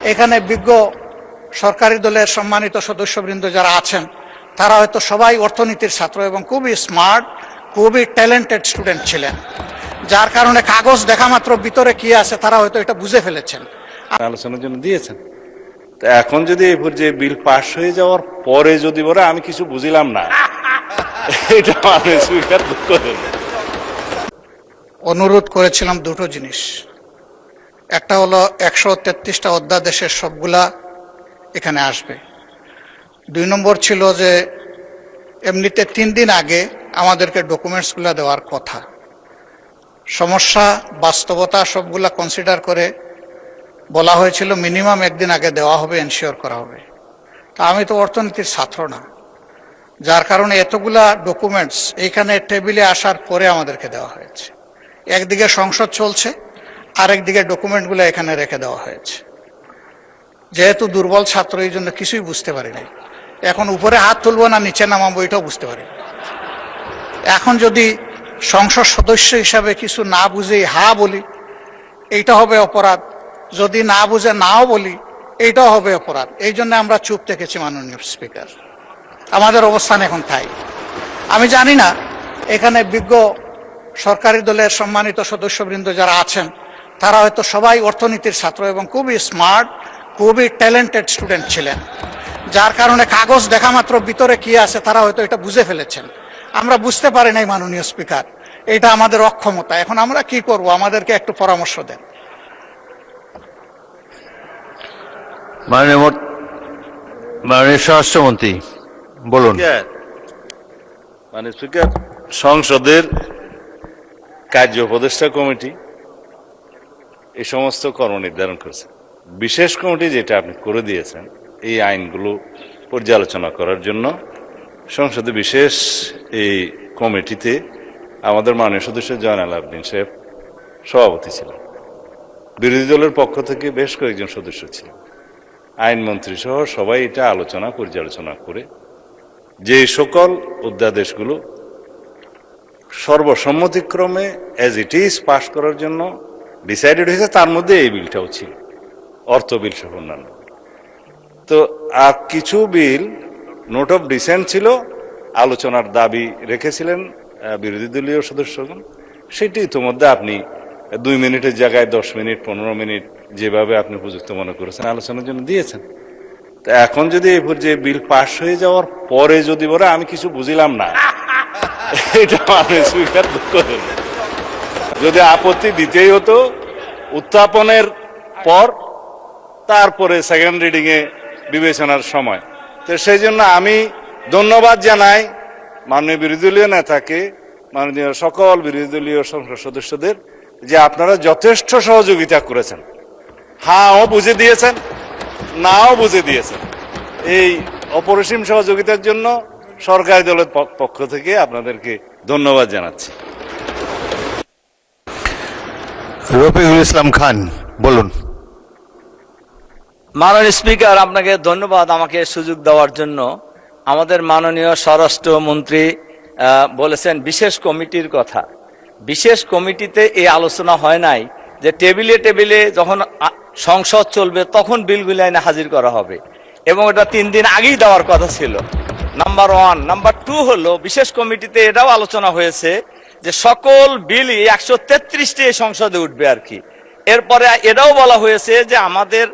এখানে বিজ্ঞ সরকারি দলের সম্মানিত সদস্যবৃন্দ যারা আছেন তারা হয়তো সবাই অর্থনীতির ছাত্র এবং খুবই স্মার্ট, খুবই ট্যালেন্টেড স্টুডেন্ট ছিলেন, যার কারণে কাগজ দেখা মাত্র ভিতরে কি আছে তারা হয়তো এটা বুঝে ফেলেছেন, আলোচনার জন্য দিয়েছেন। তো এখন যদি এই পর্যায়ে বিল পাস হয়ে যাওয়ার পরে যদি বলে আমি কিছু বুঝিলাম না, এটা আমি স্বীকার করেন। অনুরোধ করেছিলাম দুটো জিনিস। একটা হলো 133টা অধ্যাদেশের সবগুলা এখানে আসবে। 2 নম্বর ছিল যে এমনিতে 3 দিন আগে আমাদেরকে ডকুমেন্টসগুলো দেওয়ার কথা। সমস্যা বাস্তবতা সবগুলা কনসিডার করে বলা হয়েছিল মিনিমাম 1 দিন আগে দেওয়া হবে, এনশিওর করা হবে। তা আমি তো অর্থনীতির ছাত্র না, যার কারণে এতগুলা ডকুমেন্টস এইখানে টেবিলে আসার পরে আমাদেরকে দেওয়া হয়েছে। একদিকে সংসদ চলছে, আরেকদিকে ডকুমেন্টগুলো এখানে রেখে দেওয়া হয়েছে। যেহেতু দুর্বল ছাত্র এই জন্য কিছুই বুঝতে পারি নাই। এখন উপরে হাত তুলবো না নিচে নামাবো এটাও বুঝতে পারি। এখন যদি সংসদ সদস্য হিসাবে কিছু না বুঝে হা বলি এইটা হবে অপরাধ, যদি না বুঝে নাও বলি এইটাও হবে অপরাধ। এই জন্য আমরা চুপ থেকেছি মাননীয় স্পিকার, আমাদের অবস্থান এখন তাই। আমি জানি না এখানে বিজ্ঞ সরকারি দলের সম্মানিত সদস্যবৃন্দ যারা আছেন তারা হয়তো সবাই অর্থনীতির ছাত্র এবং খুবই স্মার্ট, খুবই ট্যালেন্টেড স্টুডেন্ট ছিলেন, যার কারণে কাগজ দেখা মাত্র ভিতরে কি আছে তারা হয়তো এটা বুঝে ফেলেছেন। আমরা বুঝতে পারি নাই মাননীয় স্পিকার, এটা আমাদের অক্ষমতা। এখন আমরা কি করব, আমাদেরকে একটু পরামর্শ দেন। মাননীয় স্বরাষ্ট্রমন্ত্রী বলুন। মানে স্পিকার, সংসদের কার্য উপদেষ্টা কমিটি এই সমস্ত কর্ম নির্ধারণ করেছে। বিশেষ কমিটি যেটা আপনি করে দিয়েছেন এই আইনগুলো পর্যালোচনা করার জন্য সংসদে বিশেষ এই কমিটিতে আমাদের মাননীয় সদস্য জয়নাল আবদিন সাহেব সভাপতি ছিলেন। বিরোধী দলের পক্ষ থেকে বেশ কয়েকজন সদস্য ছিলেন, আইনমন্ত্রী সহ সবাই এটা আলোচনা পর্যালোচনা করে যে সকল অধ্যাদেশগুলো সর্বসম্মতিক্রমে অ্যাজ ইট ইজ পাস করার জন্য ডিসাইডেড হয়েছে তার মধ্যে এই বিলটাও ছিল, অর্থ বিল সহ অন্যান্য। তো আর কিছু বিল নোট অফ ডিসেন্ট ছিল, আলোচনার দাবি রেখেছিলেন বিরোধী দলীয় সদস্যগণ। সেটি ইতিমধ্যে আপনি 2 মিনিটের জায়গায় 10 মিনিট 15 মিনিট যেভাবে আপনি উপযুক্ত মনে করেছেন আলোচনার জন্য দিয়েছেন। তো এখন যদি এই পর্যায়ে বিল পাস হয়ে যাওয়ার পরে যদি বলে আমি কিছু বুঝিলাম না, এটা আমি স্বীকার করেন। যদি আপত্তি দিতেই হতো উত্থাপনের পর, তারপরে সেকেন্ড রিডিং এ বিবেচনার সময়। তো সেই জন্য আমি ধন্যবাদ জানাই মাননীয় বিরোধী দলীয় নেতাকে, মাননীয় সকল বিরোধী দলীয় সংসদ সদস্যদের যে আপনারা যথেষ্ট সহযোগিতা করেছেন, হাও বুঝে দিয়েছেন, নাও বুঝে দিয়েছেন। এই অপরিসীম সহযোগিতার জন্য সরকারি দলের পক্ষ থেকে আপনাদেরকে ধন্যবাদ জানাচ্ছি। রফিকুল ইসলাম খান বলুন। মাননীয় স্পিকার, আপনাকে ধন্যবাদ আমাকে সুযোগ দেওয়ার জন্য। আমাদের মাননীয় স্বরাষ্ট্রমন্ত্রী বলেছেন বিশেষ কমিটির কথা। বিশেষ কমিটিতে এই আলোচনা হয় নাই যে টেবিলে টেবিলে যখন সংসদ চলবে তখন বিলগুলি আইনে হাজির করা হবে, এবং এটা 3 দিন আগেই দেওয়ার কথা ছিল। নাম্বার 1। নাম্বার 2 হলো বিশেষ কমিটিতে এটাও আলোচনা হয়েছে যে সকল বিলই 133টি সংসদে উঠবে আর কি। এরপরে এটাও বলা হয়েছে যে আমাদের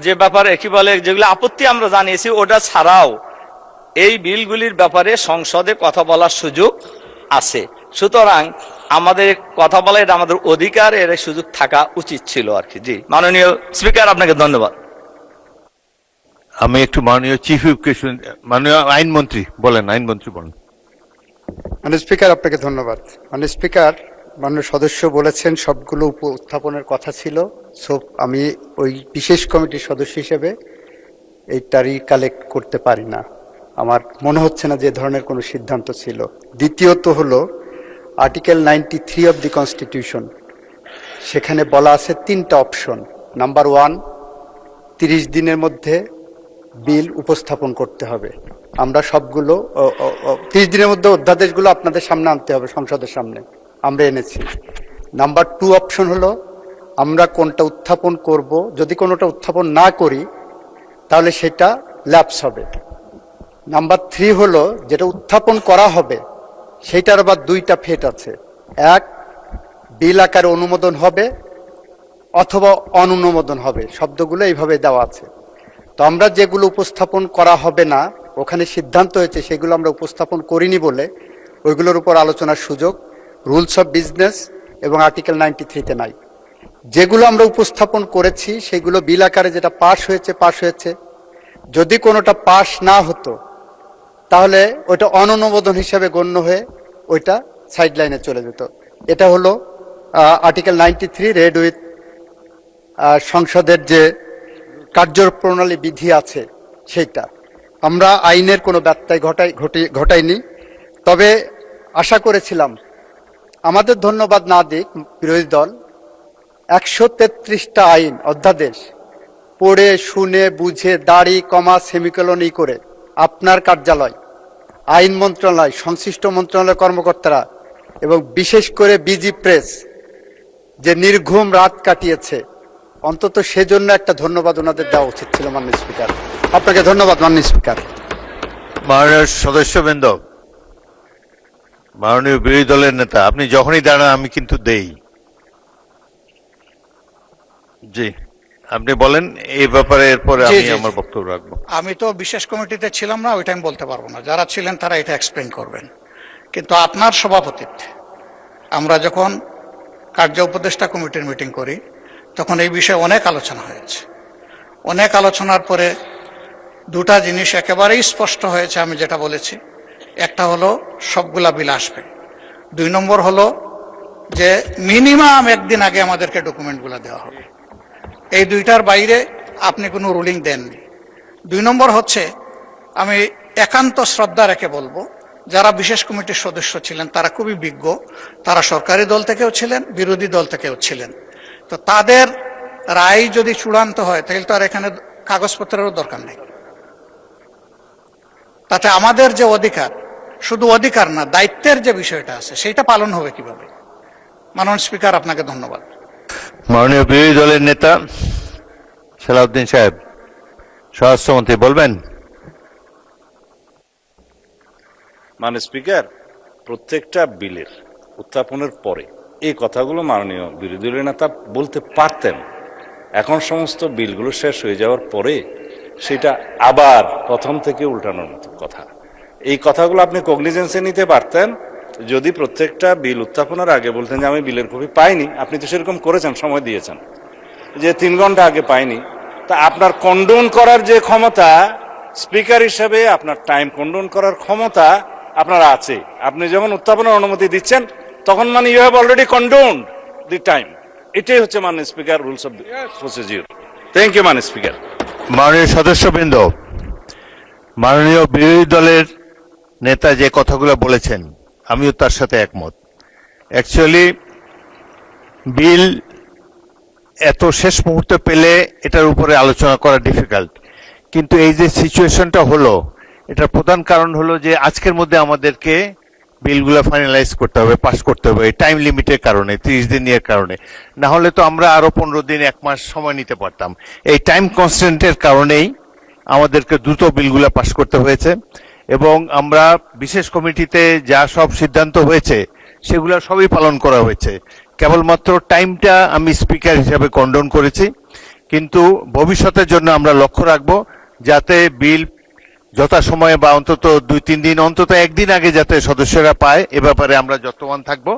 যে ব্যাপারে কি বলে যেগুলো আপত্তি আমরা জানিয়েছি ওটা ছাড়াও এই বিলগুলির ব্যাপারে সংসদে কথা বলার সুযোগ আছে। সুতরাং আমাদের কথা বলা এটা আমাদের অধিকার, এর সুযোগ থাকা উচিত ছিল আর কি। জি মাননীয় স্পিকার, আপনাকে ধন্যবাদ। আমি একটু মাননীয় চিফ হুইপ, মাননীয় আইনমন্ত্রী বলেন। আইনমন্ত্রী বলেন। মাননীয় স্পিকার, আপনাকে ধন্যবাদ। মাননীয় স্পিকার, মাননীয় সদস্য বলেছেন সবগুলো উত্থাপনের কথা ছিল। সো আমি ওই বিশেষ কমিটির সদস্য হিসেবে এইটারই কালেক্ট করতে পারি না, আমার মনে হচ্ছে না যে ধরনের কোনো সিদ্ধান্ত ছিল। দ্বিতীয়ত হলো আর্টিকেল 93 অব দি কনস্টিটিউশন, সেখানে বলা আছে 3টা অপশন। নাম্বার 1, 30 দিনের মধ্যে বিল উপস্থাপন করতে হবে। আমরা সবগুলো 30 দিনের মধ্যে অধ্যাদেশগুলো আপনাদের সামনে আনতে হবে, সংসদের সামনে। আমরা এনেছি। নাম্বার 2 অপশন হলো আমরা কোনটা উত্থাপন করব, যদি কোনোটা উত্থাপন না করি তাহলে সেটা ল্যাপস হবে। নাম্বার 3 হলো যেটা উত্থাপন করা হবে সেইটার আবার দুইটা ফেট আছে, এক বিল আকারে অনুমোদন হবে অথবা অনুমোদন হবে, শব্দগুলো এইভাবে দেওয়া আছে। তো আমরা যেগুলো উপস্থাপন করা হবে না, ওখানে সিদ্ধান্ত হয়েছে সেগুলো আমরা উপস্থাপন করিনি বলে ওইগুলোর উপর আলোচনার সুযোগ রুলস অফ বিজনেস এবং আর্টিকেল 93-তে নাই। যেগুলো আমরা উপস্থাপন করেছি সেগুলো বিল আকারে যেটা পাশ হয়েছে, যদি কোনোটা পাশ না হতো তাহলে ওইটা অনুমোদন হিসেবে গণ্য হয়ে ওইটা সাইড লাইনে চলে যেত। এটা হলো আর্টিকেল 93 রেড উইথ সংসদের যে কার্যপ্রণালী বিধি আছে সেইটা। আমরা আইনের কোনো ব্যত্যয় ঘটাইনি। তবে আশা করেছিলাম, আমাদের ধন্যবাদ না দিক বিরোধী দল, 133টা আইন অধ্যাদেশ পড়ে শুনে বুঝে দাড়ি কমা সেমিকোলন করে আপনার কার্যালয়, আইন মন্ত্রণালয়, সংশ্লিষ্ট মন্ত্রণালয়ের কর্মকর্তারা এবং বিশেষ করে বিজি প্রেস যে নির্ঘুম রাত কাটিয়েছে, অন্তত সেজন্য একটা ধন্যবাদ ওনাদের দেওয়া উচিত ছিল। মাননীয় স্পিকার, আপনাকে ধন্যবাদ। মাননীয় স্পিকার, মাননীয় সদস্যবৃন্দ, মাননীয় বিরোধী দলের নেতা, আপনি যখনই দাঁড়ান আমি কিন্তু দেই। জি, আপনি বলেন এই ব্যাপারে, এরপরে জি, আমি জি, আমার জি। বক্তব্য রাখবো। আমি তো বিশেষ কমিটিতে ছিলাম না, ওইটা আমি বলতে পারবো না, যারা ছিলেন তারা এটা এক্সপ্লেন করবেন। কিন্তু আপনার সভাপতিত্বে আমরা যখন কার্য উপদেষ্টা কমিটির মিটিং করি তখন এই বিষয়ে অনেক আলোচনা হয়েছে। অনেক আলোচনার পরে দুটা জিনিস একেবারেই স্পষ্ট হয়েছে, আমি যেটা বলেছি। একটা হলো সবগুলা বিল আসবে, 2 নম্বর হলো যে মিনিমাম একদিন আগে আমাদেরকে ডকুমেন্টগুলো দেওয়া হবে। এই দুইটার বাইরে আপনি কোনো রুলিং দেননি। 2 নম্বর হচ্ছে, আমি একান্ত শ্রদ্ধা রেখে বলবো, যারা বিশেষ কমিটির সদস্য ছিলেন তারা খুবই বিজ্ঞ, তারা সরকারি দল থেকেও ছিলেন, বিরোধী দল থেকেও ছিলেন। তো তাদের রায় যদি চূড়ান্ত হয় তাহলে তো আর এখানে কাগজপত্রেরও দরকার নেই। তাতে আমাদের যে অধিকার, শুধু অধিকার না, দায়িত্বের যে বিষয়টা আছে সেটা পালন হবে কিভাবে। মাননীয় স্পিকার, আপনাকে ধন্যবাদ। মাননীয় বিরোধী দলের নেতা সালাউদ্দিন সাহেব, স্বরাষ্ট্রমন্ত্রী, বলবেন। মানে স্পিকার, প্রত্যেকটা বিলের উত্থাপনের পরে এই কথাগুলো মাননীয় বিরোধী দলের নেতা বলতে পারতেন। এখন সমস্ত বিলগুলো শেষ হয়ে যাওয়ার পরে সেটা আবার প্রথম থেকে উল্টানোর মতো কথা। এই কথাগুলো আপনি কগনিজেন্সে নিতে পারতেন যদি প্রত্যেকটা বিল উত্থাপনের আগে বলতেন যে আমি বিলের কপি পাইনি। আপনি তো সেরকম করেছেন, সময় দিয়েছেন যে 3 ঘন্টা আগে পাইনি। তা আপনার কন্ডোন করার যে ক্ষমতা, স্পিকার হিসাবে আপনার টাইম কন্ডোন করার ক্ষমতা আপনার আছে। আপনি যখন উত্থাপনের অনুমতি দিচ্ছেন তখন মানে you have already condoned the time. এটাই হচ্ছে মাননীয় speaker rules of procedure. Thank you মাননীয় স্পিকার। মাননীয় সদস্যবৃন্দ, মাননীয় বিরোধী দলের নেতা যে কথাগুলো বলেছেন আমিও তার সাথে একমত। অ্যাকচুয়ালি বিল এত শেষ মুহূর্তে পেলে এটার উপরে আলোচনা করা ডিফিকাল্ট, কিন্তু এই যে সিচুয়েশনটা হলো, এটার প্রধান কারণ হলো যে আজকের মধ্যে আমাদেরকে বিলগুলো ফাইনালাইজ করতে হবে, পাস করতে হবে, এই টাইম লিমিটের কারণে, 30 দিনের কারণে। না হলে তো আমরা আরো 15 দিন, 1 মাস সময় নিতে পারতাম। এই টাইম কনস্ট্যান্টের কারণেই আমাদেরকে দ্রুত বিলগুলো পাস করতে হয়েছে। এবং আমরা বিশেষ কমিটিতে যা সব সিদ্ধান্ত হয়েছে সেগুলো সবই পালন করা হয়েছে। কেবলমাত্র টাইমটা আমি স্পিকার হিসাবে কন্ডোন করেছি, কিন্তু ভবিষ্যতের জন্য আমরা লক্ষ্য রাখবো যাতে বিল যথাসময়ে বা অন্তত 2-3 দিন, অন্তত 1 দিন আগে যাতে সদস্যরা পায়, এ ব্যাপারে আমরা যত্নবান থাকবো।